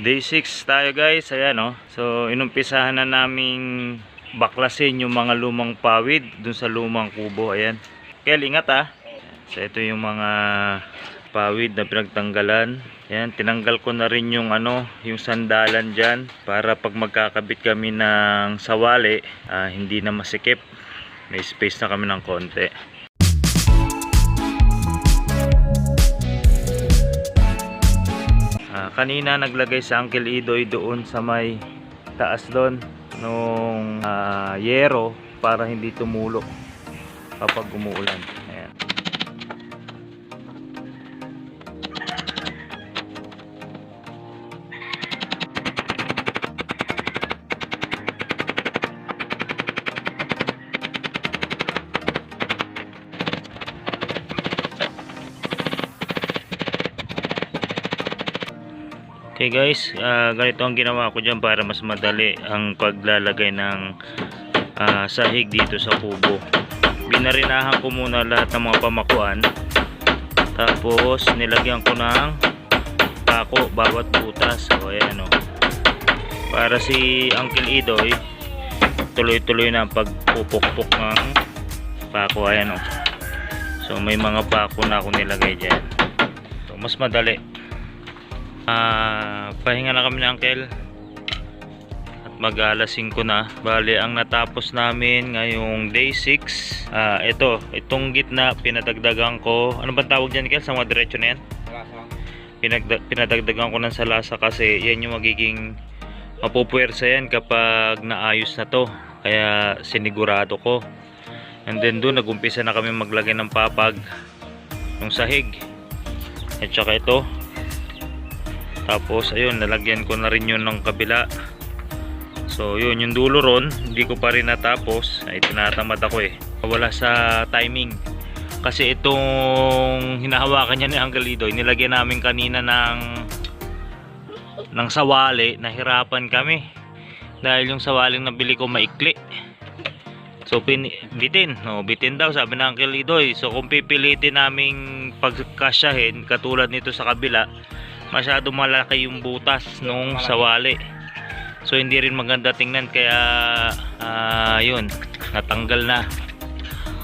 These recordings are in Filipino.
Day 6 tayo guys, ayan o. So inumpisahan na naming baklasin yung mga lumang pawid dun sa lumang kubo, ayan. Kel, ingat ha. So ito yung mga pawid na pinagtanggalan. Ayan, tinanggal ko na rin yung yung sandalan dyan para pag magkakabit kami ng sawali, hindi na masikip. May space na kami ng konti. Kanina naglagay sa Uncle Idoy doon sa may taas doon nung yero para hindi tumulo kapag umuulan. Ayan. Okay guys, ganito ang ginawa ko dyan para mas madali ang paglalagay ng sahig dito sa kubo. Binarinahan ko muna lahat ng mga pamakuan, tapos nilagyan ko ng pako bawat butas. So ayan o, para si Uncle Idoy tuloy-tuloy na ang pagpupukpok ng pako. Ayan o, so may mga pako na ako nilagay dyan, so mas madali. Pahinga na kami ng Uncle at mag-alas 5 na. Bali ang natapos namin ngayong day 6, itong gitna pinadagdagan ko. Ano ba tawag dyan Uncle sa mga diretso na yan? Pinadagdagan ko ng salasa kasi yan yung magiging mapupuwersa yan kapag naayos na to, kaya sinigurado ko. And then doon nagumpisa na kami maglagay ng papag ng sahig at saka ito. Tapos ayun, nalagyan ko na rin yun ng kabila. So yun, yung dulo ron hindi ko pa rin natapos. Ay tinatamad ako wala sa timing. Kasi itong hinahawakan niya ni Uncle Idoy, nilagyan namin kanina ng sawali. Nahirapan kami dahil yung sawaling nabili ko maikli. So bitin daw sabi ng Uncle Idoy. So kung pipilitin naming pagkasyahin katulad nito sa kabila, masyado malaki yung butas nung sawali, so hindi rin maganda tingnan, kaya yun, natanggal na.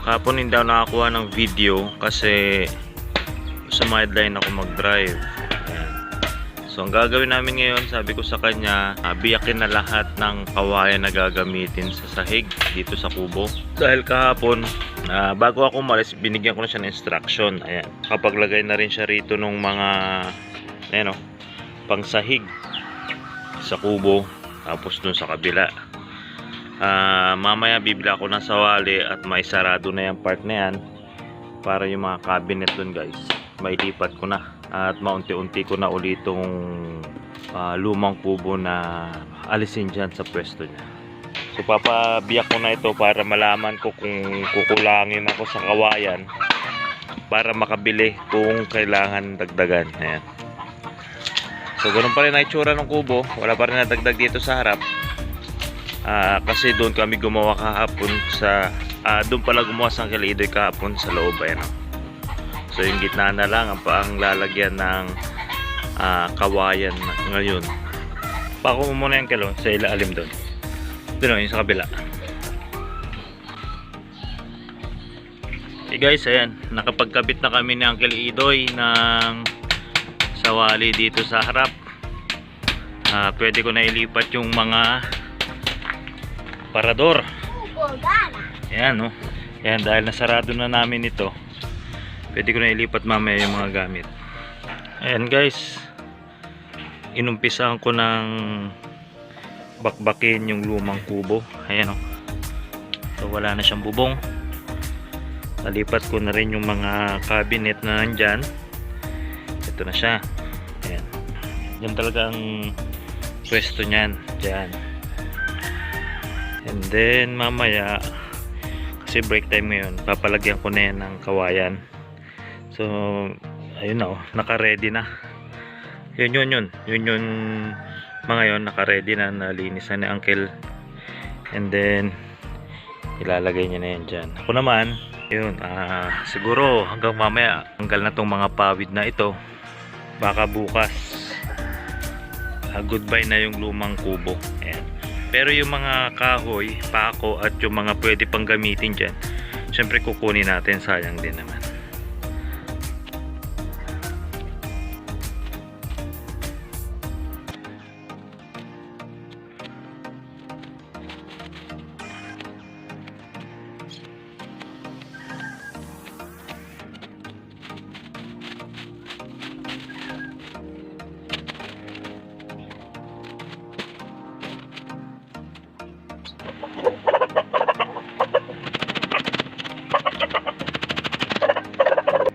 Kapon hindi ako nakakuha ng video kasi sa sideline ako mag-drive. So ang gagawin namin ngayon, sabi ko sa kanya, biyakin na lahat ng kawayan na gagamitin sa sahig dito sa kubo. Dahil kahapon, bago ako umalis, binigyan ko na siya ng instruction. Ayan, kapaglagay na rin siya rito nung mga pang sahig sa kubo, tapos dun sa kabila. Mamaya bibila ako ng sawali at may sarado na yung part na yan para yung mga cabinet dun guys, may lipat ko na at maunti-unti ko na ulit itong lumang kubo na alisin dyan sa pwesto niya. So papabiyak ko na ito para malaman ko kung kukulangin ako sa kawayan para makabili kung kailangan dagdagan. Ayan. So ganun pa rin ang itsura ng kubo, wala pa rin nadagdag dito sa harap. Kasi doon kami gumawa kahapon sa doon pala gumawa sa Uncle Idoy kahapon sa loob. Ayan. So yung gitna na lang ang lalagyan ng kawayan ngayon. Pako mo muna yung kilo sa ilalim doon. Doon yung sa kabila. Okay guys, ayan, nakapagkabit na kami ni Uncle Idoy ng sawali dito sa harap. Pwede ko na ilipat yung mga parador. Ayan no. Ayan, dahil nasarado na namin ito, pwede ko na ilipat mamaya yung mga gamit. Ayan guys, inumpisahan ko ng bakbakin yung lumang kubo. Ayan o, so wala na siyang bubong. Nalipat ko na rin yung mga cabinet na nandyan. Ito na siya. Ayan, yan talaga ang pwesto nyan dyan. And then mamaya, kasi break time ngayon, papalagyan ko na yan ng kawayan. So ayun na, naka-ready na. Yun mga yon, naka-ready na, nalinis na ni Uncle. And then ilalagay niya na yan dyan. Ako naman, yun, siguro hanggang mamaya tanggal na tong mga pawid na ito. Baka bukas goodbye na yung lumang kubo. Ayan. Pero yung mga kahoy, pako at yung mga pwede pang gamitin dyan, syempre kukunin natin, sayang din naman.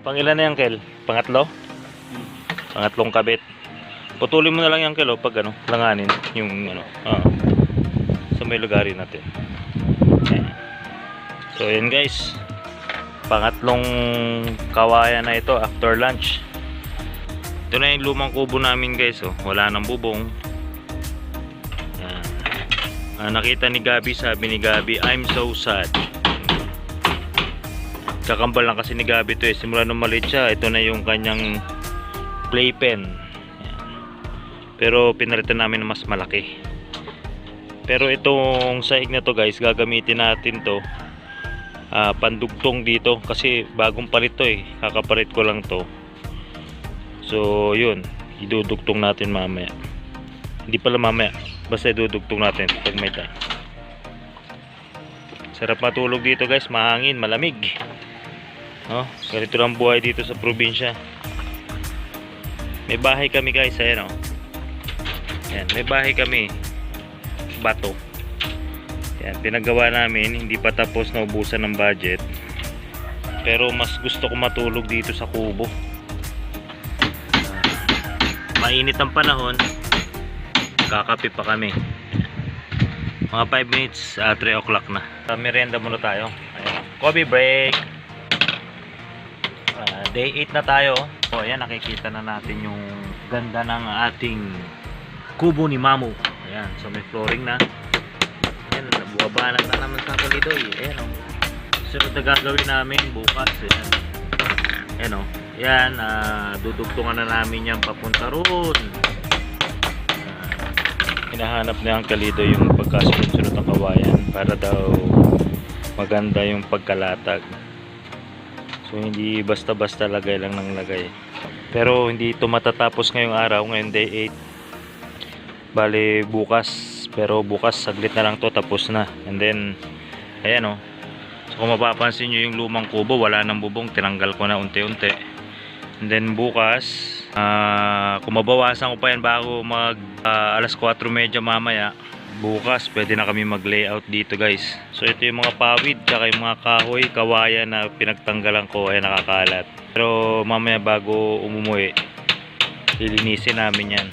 Pangilan na yan, Kel? Pangatlo? Pangatlong kabit. Putulin mo na lang yan, Kel, pag ano, langanin yung ano, sa may lugarin natin. Ayan. So yun guys, pangatlong kawayan na ito after lunch. Ito na yung lumang kubo namin guys, oh. Wala nang bubong. Ayan. Nakita ni Gabi, sabi ni Gabi, I'm so sad. Kakambal lang kasi ni Gabi to eh. Simula nung maliit siya, ito na yung kanyang playpen. Ayan. Pero pinalitan namin ng mas malaki. Pero itong sahig na to guys, gagamitin natin to pandugtong dito. Kasi bagong palit to eh. Kakapalit ko lang to. So yun, idudugtong natin mamaya. Hindi pala mamaya, basta idudugtong natin pag may time. Sarap matulog dito guys, mahangin, malamig. Oh, ganito lang buhay dito sa probinsya. May bahay kami guys, ayan oh. Ayan, may bahay kami. Bato. Ayan, pinagawa namin, hindi pa tapos, na ubusan ng budget. Pero mas gusto ko matulog dito sa kubo. Mainit ang panahon, kakape pa kami. Mga 5 minutes, 3 o'clock na. Merienda muna tayo. Ayan. Coffee break. Day 8 na tayo. So ayan, nakikita na natin yung ganda ng ating kubo ni Mamu. Ayan, so may flooring na. Ayan, nabuwabanan na naman sa kalidoy. Ayan o. Sunod na gagawin namin bukas. Ayan. Ayan o. Ayan, dudugtungan na namin yan papunta roon. Hinahanap na ang kalidoy yung pagkasunod-sunod ng kawayan para daw maganda yung pagkalatag. So hindi basta-basta lagay lang ng lagay. Pero hindi ito matatapos ngayong araw, ngayon day 8. Bale bukas, pero bukas saglit na lang to, tapos na. And then ayan oh. So kung mapapansin nyo yung lumang kubo, wala nang bubong, tinanggal ko na unti-unti. And then bukas, kung mabawasan ko pa yan bago mag alas 4:30 mamaya, bukas pwede na kami mag layout dito guys. So ito yung mga pawid tsaka yung mga kahoy, kawayan na pinagtanggalan ko ay nakakalat. Pero mamaya bago umuwi, lilinisin namin yan.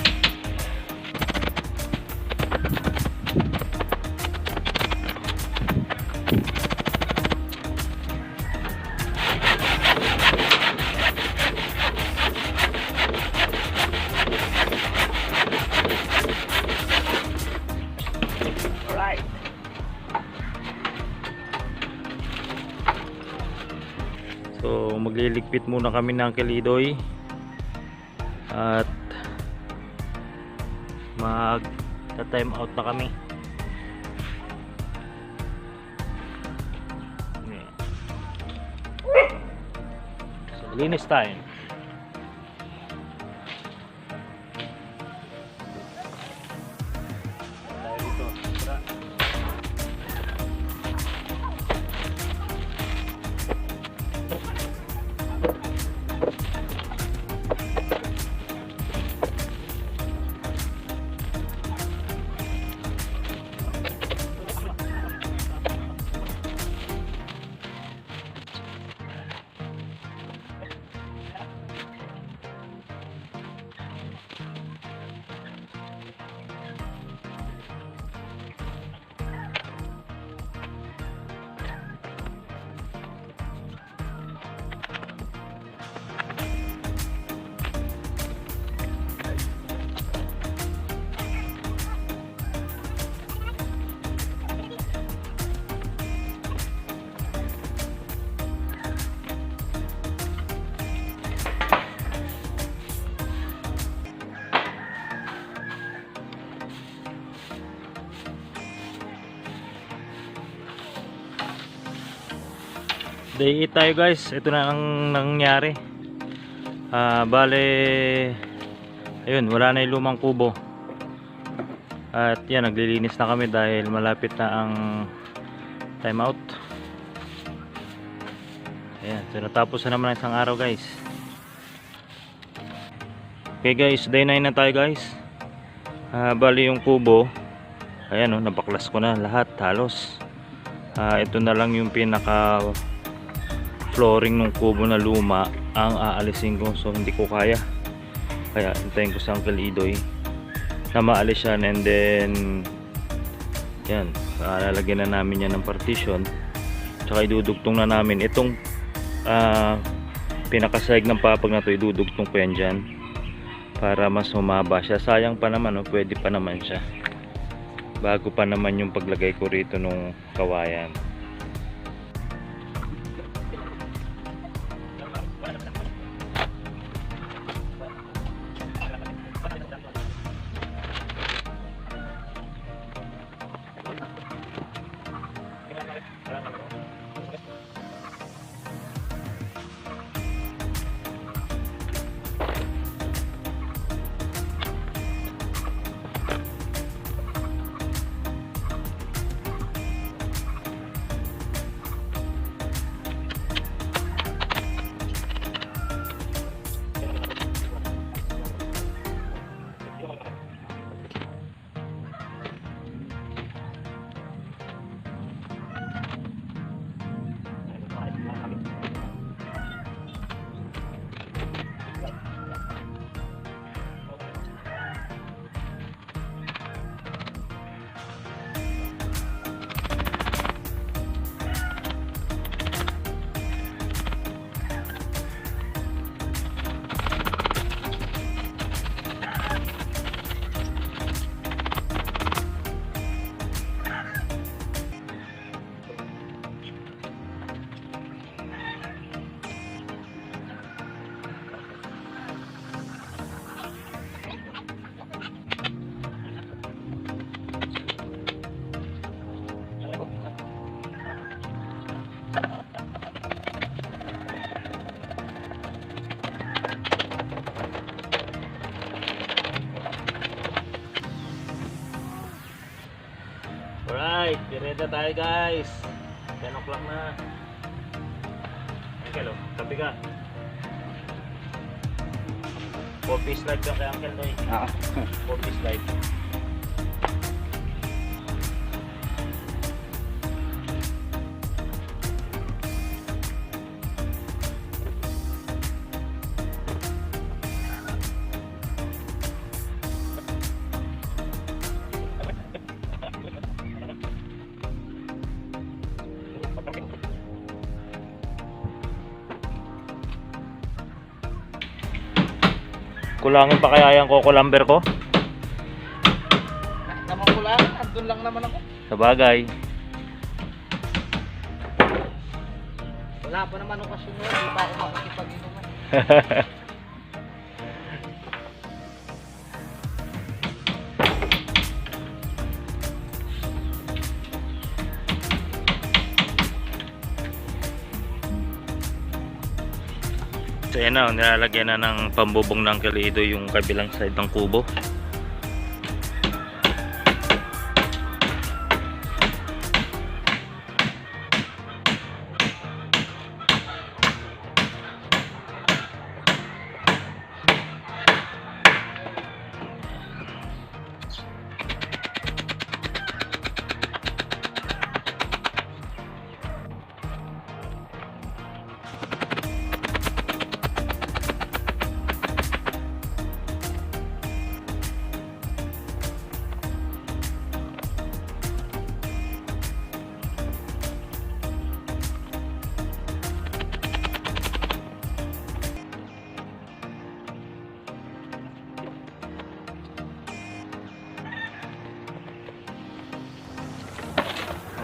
So magliligpit muna kami ng kalidoy at mag-time out na kami. So linis time. Day 8 tayo guys. Ito na ang nangyari. Bale, ayun, wala na yung lumang kubo. At yan, naglilinis na kami dahil malapit na ang time out. Ayan, so natapos na naman isang araw guys. Okay guys, day 9 na tayo guys. Bali yung kubo, ayan o, napaklas ko na lahat halos. Ito na lang yung pinaka flooring ng kubo na luma ang aalisin ko, so hindi ko kaya. Kaya hintayin ko sa Uncle Idoy na maalis yan, and then yan, lalagyan na namin yan ng partition, tsaka idudugtong na namin itong pinakasahig ng papag na to, idudugtong ko yan dyan para mas humaba siya. Sayang pa naman, no? Pwede pa naman siya, bago pa naman yung paglagay ko rito nung kawayan. Alright, direta tayo guys. 10 o'clock na. Uncle, tabi ka. 4-piece live ka kay Uncle Noy. 4-piece live. Kulangin pa kaya yung coco lumber ko? Naman kulangan, andun lang naman ako. Sabagay. Wala pa naman okasyon nun, di pa ako makikipag-inuman. So yan na, nilalagyan na ng pambubong ng kalido yung kabilang side ng kubo.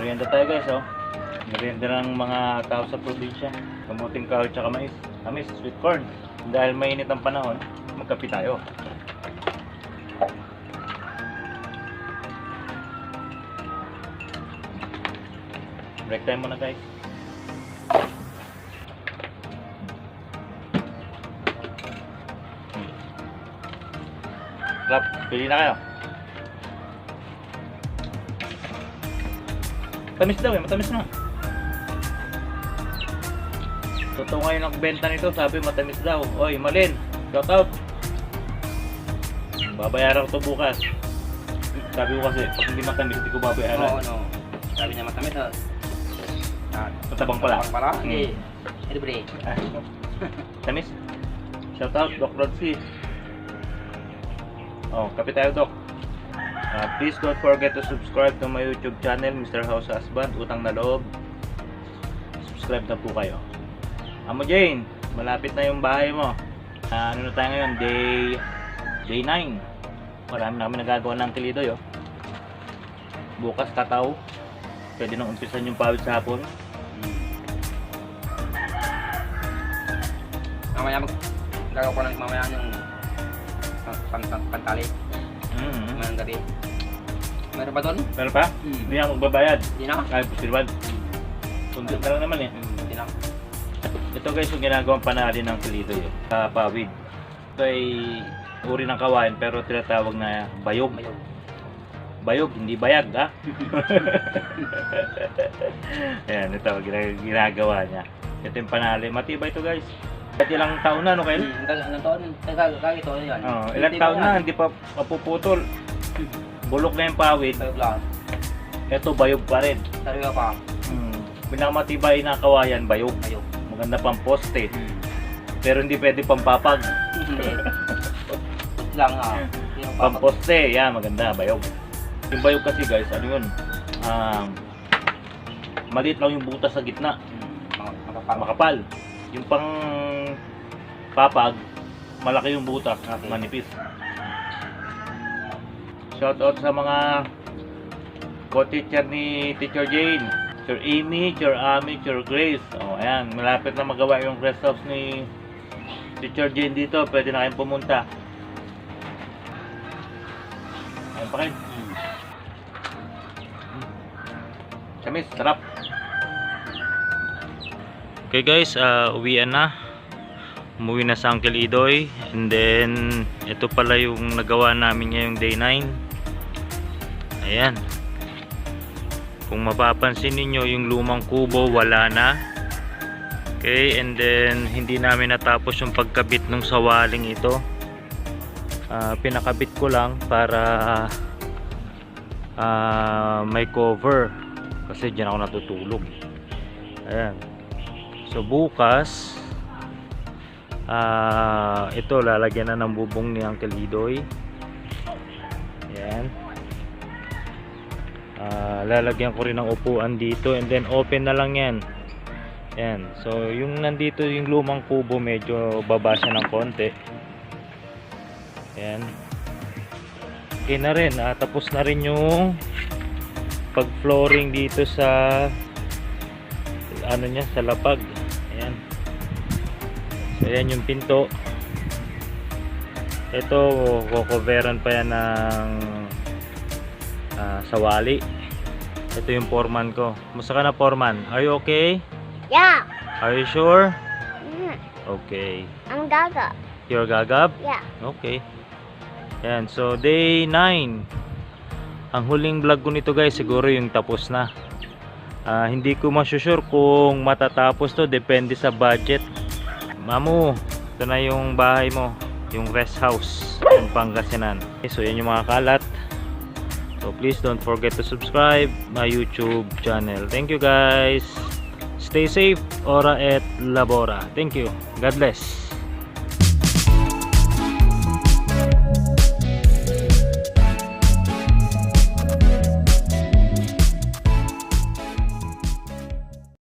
Merienda tayo guys, oh. Merienda ng mga tao sa probinsya. Kamuting kahoy tsaka mais. Tamis, sweet corn. Dahil mainit ang panahon, magkape tayo. Break time muna guys. Rap, pili na kayo. Tamis daw eh, matamis na. Totoo ngayon nagbenta nito, sabi matamis daw. Oy, Malin, shout out. Babayaran ko to bukas. Sabi ko kasi, pag hindi matamis, hindi ko babayaran. Oo, no. Sabi niya matamis ha. Matabang pala. Pala? Hindi. Libre. Ah, tamis. Shout out, Doc Rodsi. Oh, kape tayo, Doc. Please don't forget to subscribe to my YouTube channel, Mr. House Husband, Utang na Loob. Subscribe na po kayo. Amo Jane, malapit na yung bahay mo. Ano na tayo ngayon? Day 9. Marami na kami nagagawa ng kilidoy, oh. Bukas tataw. Pwede nang umpisan yung pawid sa hapon. Mamaya gagawa ko ng mamaya yung pantali. Mayroon gabi. Meron ba doon? Meron pa? Hindi ako magbabayad. Hindi na? Kahit pusilwan. Sundot na lang naman eh. Hindi na. Ito guys yung ginagawang panali ng kilidoy, oh. Sa pawid. Ito ay uri ng kawain pero tinatawag na bayog. Mayroon. Bayog, hindi bayag, ha? Ayan, ito, ginagawa niya. Ito yung panali. Matibay ito, guys. Kahit ilang taon na, no, Kyle? Ilang taon? Ito yan. Ilang taon na, hindi pa mapuputol. Bulok na yung pawid. Bayog lang. Ito, bayog pa rin. Sariwa pa. Pinakamatibay na kawayan, bayog. Bayog. Maganda pang poste. Pero hindi pwede pampapag. Hindi. Lang ha. Pamposte, yan, maganda, bayog. Yung bayog kasi guys, ano yun? Maliit lang yung butas sa gitna. Makapal. Yung pang papag, malaki yung butas, Okay. manipis. Shout out sa mga co-teacher ni Teacher Jane, Teacher Amy, Teacher Ami, Teacher Grace. Oh, ayan, malapit na magawa yung rest house ni Teacher Jane dito. Pwede na kayong pumunta. Ayan pa kayo. Kamis, sarap. Okay guys, uwian na. Umuwi na sa Uncle Idoy. And then, ito pala yung nagawa namin ngayong day 9. Ayan. Kung mapapansin ninyo, yung lumang kubo wala na. Okay, and then hindi namin natapos yung pagkabit ng sawaling ito. Pinakabit ko lang para may cover. Kasi dyan ako natutulog. Ayan. So bukas, ito lalagyan na ng bubong ni Uncle Idoy. Ayan. Lalagyan ko rin ng upuan dito and then open na lang yan. Ayan. So yung nandito yung lumang kubo medyo baba siya ng konti. Ayan. Okay na rin. Tapos na rin yung pag flooring dito sa ano niya, sa lapag. Ayan. So ayan yung pinto. Ito coveran pa yan ng sawali. Ito yung foreman ko. Musta ka na, foreman? Are you okay? Yeah. Are you sure? Mm. Okay. I'm Gaga. You're gagab? Yeah. Okay. Ayan, so day 9. Ang huling vlog ko nito guys, siguro yung tapos na. Hindi ko masusure kung matatapos to, depende sa budget. Mamu, ito na yung bahay mo, yung rest house ng Pangasinan. Okay, so yan yung mga kalat. So please don't forget to subscribe my YouTube channel. Thank you guys. Stay safe, ora et labora. Thank you. God bless.